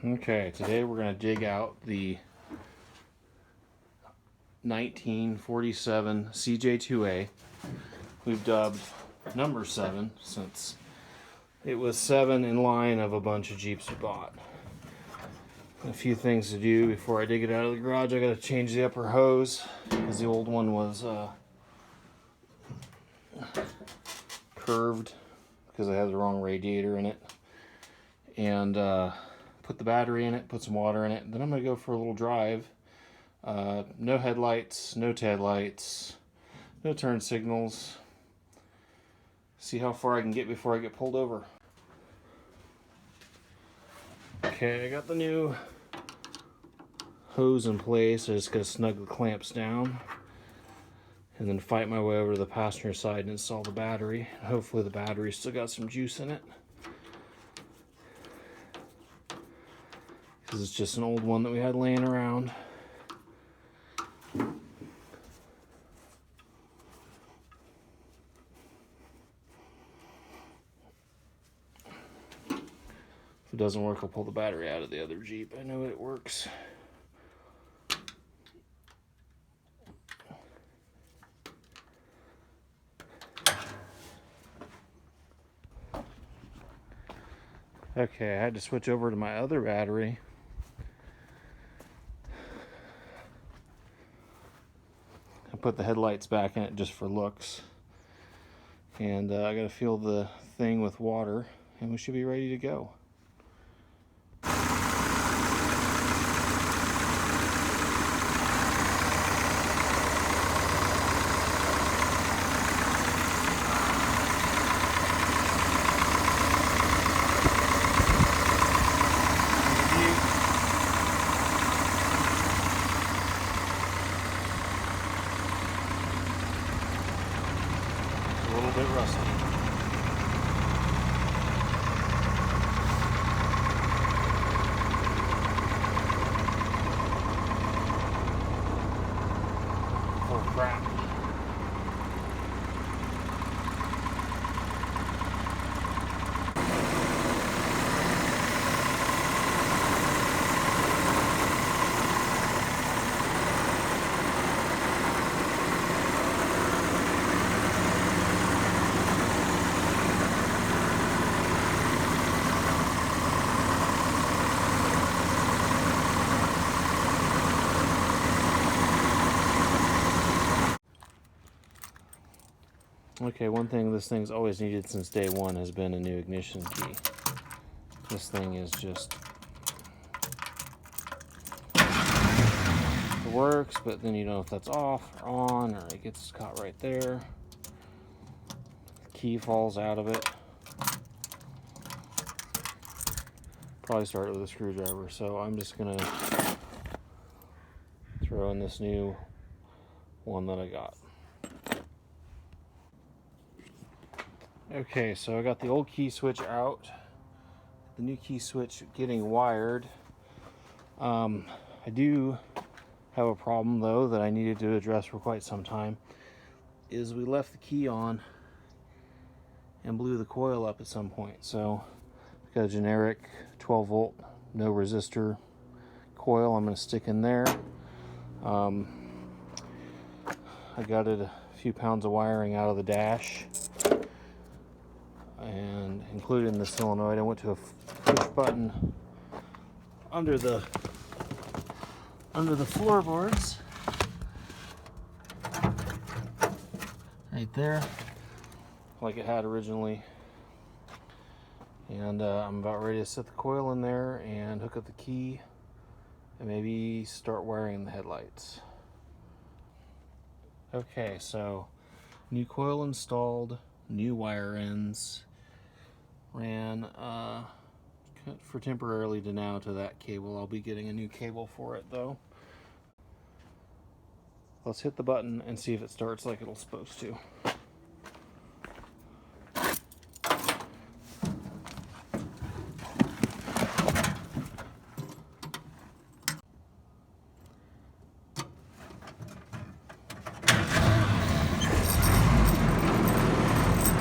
Okay, today we're going to dig out the 1947 CJ2A. We've dubbed number 7 since it was 7 in line of a bunch of Jeeps we bought. A few things to do before I dig it out of the garage. I got to change the upper hose because the old one was curved because I had the wrong radiator in it. And put the battery in it, put some water in it. Then I'm going to go for a little drive. No headlights, no taillights, no turn signals. See how far I can get before I get pulled over. Okay, I got the new hose in place. I just got to snug the clamps down and then fight my way over to the passenger side and install the battery. Hopefully the battery's still got some juice in it, because it's just an old one that we had laying around. If it doesn't work, I'll pull the battery out of the other Jeep. I know it works. Okay, I had to switch over to my other battery. I put the headlights back in it just for looks. And I gotta fill the thing with water and we should be ready to go. A little bit rusty. Oh crap. Okay, one thing this thing's always needed since day one has been a new ignition key. This thing is just... it works, but then you don't know if that's off or on, or it gets caught right there. The key falls out of it. Probably start with a screwdriver, so I'm just gonna throw in this new one that I got. Okay, so I got the old key switch out, the new key switch getting wired. I do have a problem though that I needed to address for quite some time, is we left the key on and blew the coil up at some point. So I've got a generic 12 volt, no resistor coil I'm going to stick in there. I got it a few pounds of wiring out of the dash and including the solenoid. I went to a push button under the floorboards right there, like it had originally. And I'm about ready to set the coil in there and hook up the key and maybe start wiring the headlights. Okay, so new coil installed, new wire ends. Ran for temporarily to now to that cable. I'll be getting a new cable for it though. Let's hit the button and see if it starts like it's supposed to.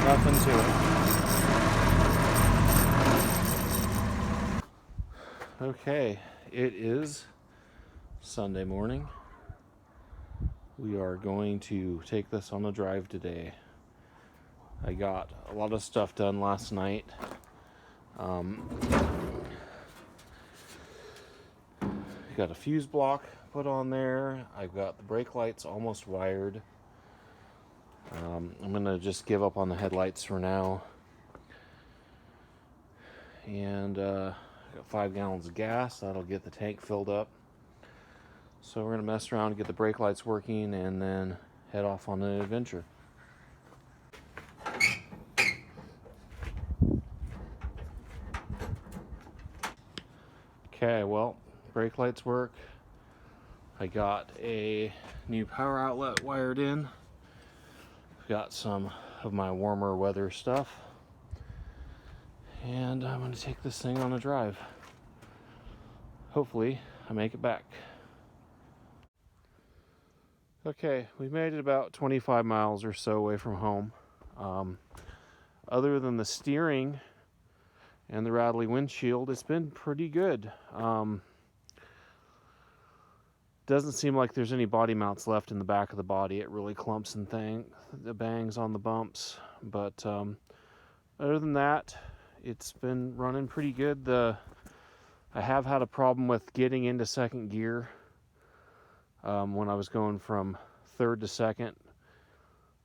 Nothing to it. Okay, it is Sunday morning. We are going to take this on a drive today. I got a lot of stuff done last night. Got a fuse block put on there. I've got the brake lights almost wired. I'm gonna just give up on the headlights for now. And got 5 gallons of gas. That'll get the tank filled up. So we're gonna mess around, get the brake lights working, and then head off on an adventure. Okay, well, brake lights work. I got a new power outlet wired in. Got some of my warmer weather stuff. And I'm going to take this thing on a drive. Hopefully, I make it back. Okay, we made it about 25 miles or so away from home. Other than the steering and the rattly windshield, it's been pretty good. Doesn't seem like there's any body mounts left in the back of the body. It really clumps and the bangs on the bumps. But other than that, it's been running pretty good. I have had a problem with getting into second gear. When I was going from third to second,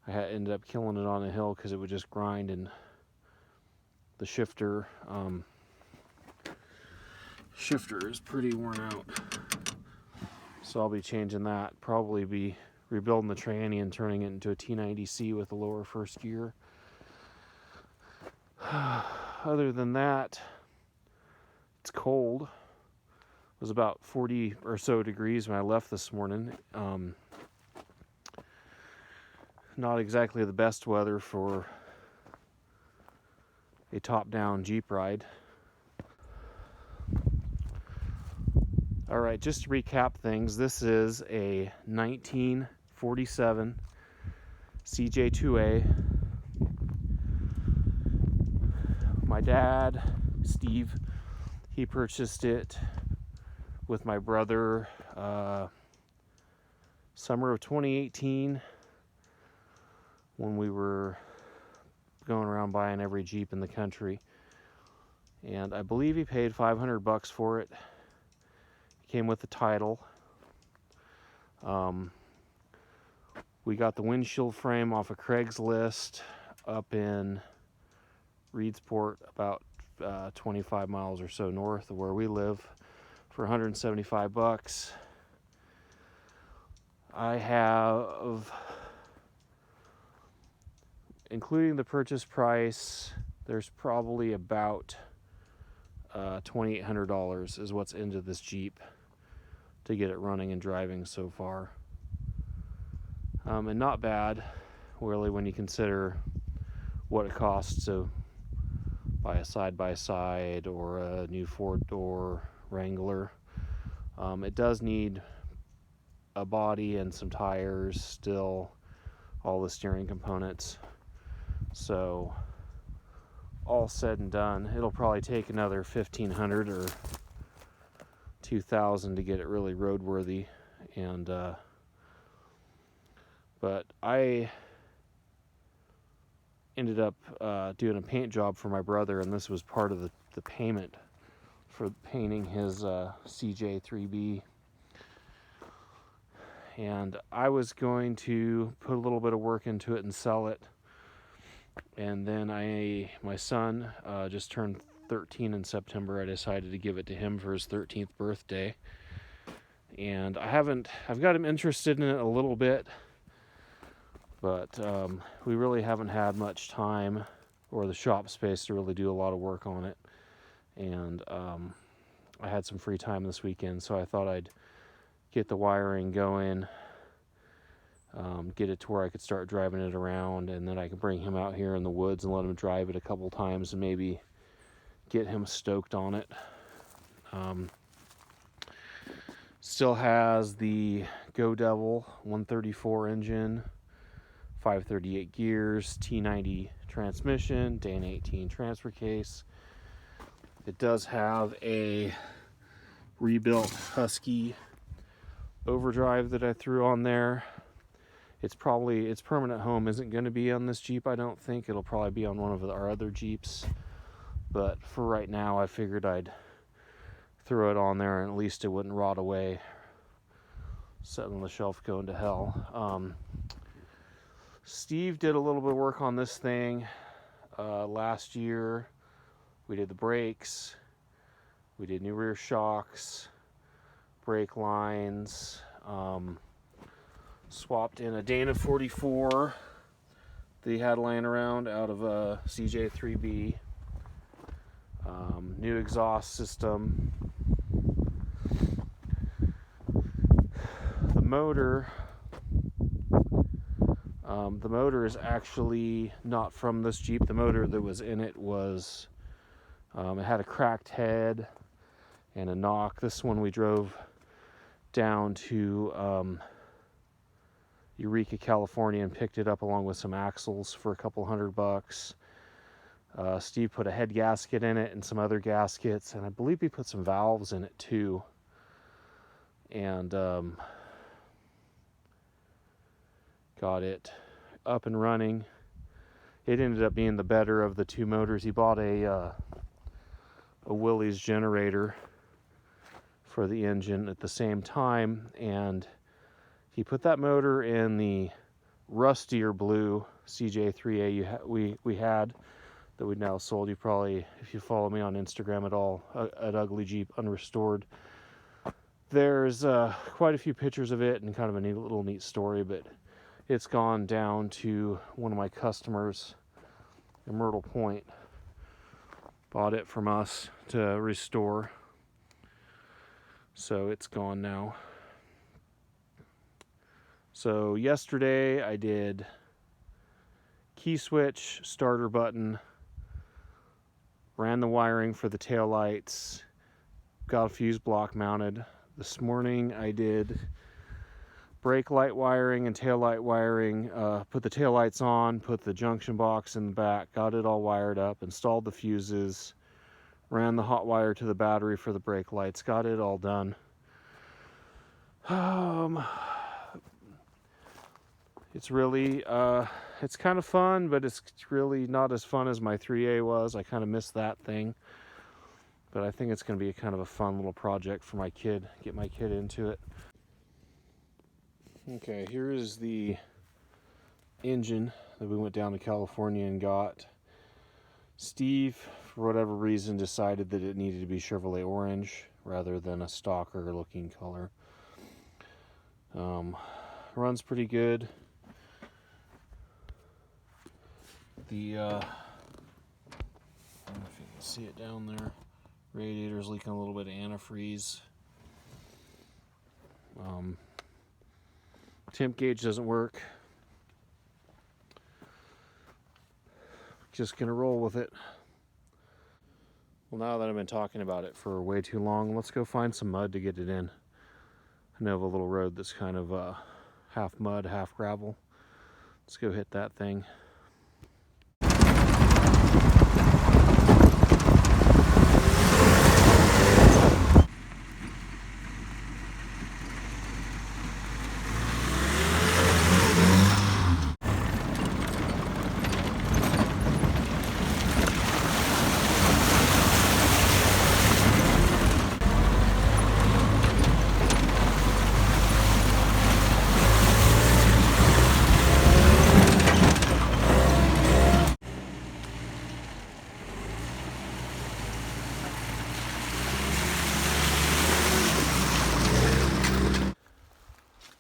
I ended up killing it on a hill because it would just grind, and the shifter is pretty worn out. So I'll be changing that. Probably be rebuilding the tranny and turning it into a T90C with a lower first gear. Other than that, it's cold. It was about 40 or so degrees when I left this morning. Not exactly the best weather for a top-down Jeep ride. All right, just to recap things, this is a 1947 CJ2A. My dad, Steve, he purchased it with my brother summer of 2018 when we were going around buying every Jeep in the country. And I believe he paid $500 for it. It came with the title. We got the windshield frame off of Craigslist up in Reedsport, about 25 miles or so north of where we live, for $175. I have, including the purchase price, there's probably about $2,800 is what's into this Jeep to get it running and driving so far. And not bad, really, when you consider what it costs to buy a side-by-side or a new 4-door Wrangler. It does need a body and some tires still, all the steering components. So all said and done, it'll probably take another $1,500 or $2,000 to get it really roadworthy. And but I ended up doing a paint job for my brother, and this was part of the payment for painting his CJ3B. And I was going to put a little bit of work into it and sell it. And then my son just turned 13 in September. I decided to give it to him for his 13th birthday. And I've got him interested in it a little bit, but we really haven't had much time or the shop space to really do a lot of work on it. And I had some free time this weekend, so I thought I'd get the wiring going, get it to where I could start driving it around, and then I could bring him out here in the woods and let him drive it a couple times and maybe get him stoked on it. Still has the Go Devil 134 engine, 538 gears, T90 transmission, Dana 18 transfer case. It does have a rebuilt Husky overdrive that I threw on there. Its permanent home isn't going to be on this Jeep, I don't think. It'll probably be on one of our other Jeeps. But for right now, I figured I'd throw it on there and at least it wouldn't rot away, sitting on the shelf going to hell. Steve did a little bit of work on this thing last year. We did the brakes, we did new rear shocks, brake lines, swapped in a Dana 44 that he had laying around out of a CJ2A. New exhaust system. The motor is actually not from this Jeep. The motor that was in it was, it had a cracked head and a knock. This one we drove down to Eureka, California, and picked it up along with some axles for a couple $100. Steve put a head gasket in it and some other gaskets, and I believe he put some valves in it too. And got it up and running. It ended up being the better of the two motors. He bought a Willys generator for the engine at the same time, and he put that motor in the rustier blue CJ2A we had that we now sold. You probably, if you follow me on Instagram at all, at Ugly Jeep Unrestored, there's quite a few pictures of it and kind of a neat story. But it's gone down to one of my customers in Myrtle Point. Bought it from us to restore, so it's gone now. So yesterday I did key switch, starter button, ran the wiring for the taillights, got a fuse block mounted. This morning I did brake light wiring and taillight wiring, put the taillights on, put the junction box in the back, got it all wired up, installed the fuses, ran the hot wire to the battery for the brake lights, got it all done. It's really, it's kind of fun, but it's really not as fun as my 3A was. I kind of missed that thing. But I think it's going to be a kind of a fun little project for my kid, get my kid into it. Okay, here is the engine that we went down to California and got. Steve, for whatever reason, decided that it needed to be Chevrolet orange rather than a stocker looking color. Runs pretty good. The, I don't know if you can see it down there, radiator's leaking a little bit of antifreeze. Temp gauge doesn't work. Just gonna roll with it. Well, now that I've been talking about it for way too long, let's go find some mud to get it in. I know of a little road that's kind of half mud, half gravel. Let's go hit that thing.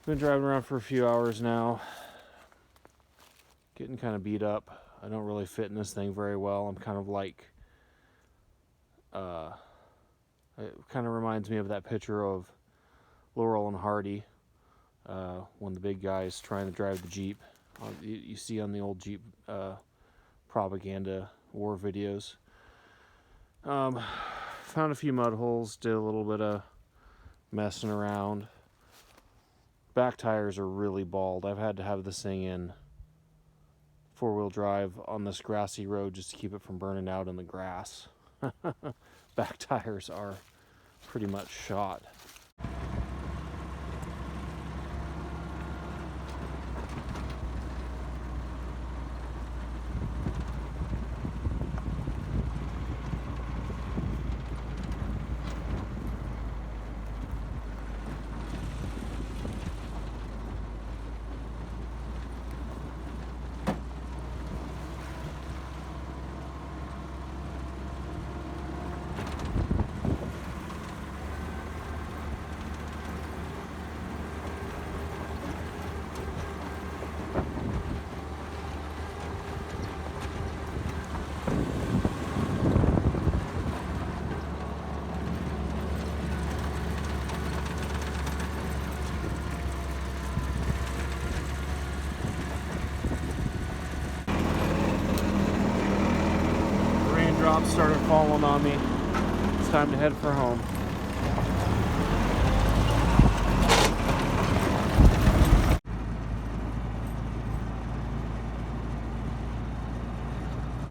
Been driving around for a few hours now, getting kind of beat up. I don't really fit in this thing very well. I'm kind of like, it kind of reminds me of that picture of Laurel and Hardy when the big guy's trying to drive the Jeep. You see on the old Jeep propaganda war videos. Found a few mud holes, did a little bit of messing around. Back tires are really bald. I've had to have this thing in four-wheel drive on this grassy road just to keep it from burning out in the grass. Back tires are pretty much shot. Raindrops started falling on me. It's time to head for home.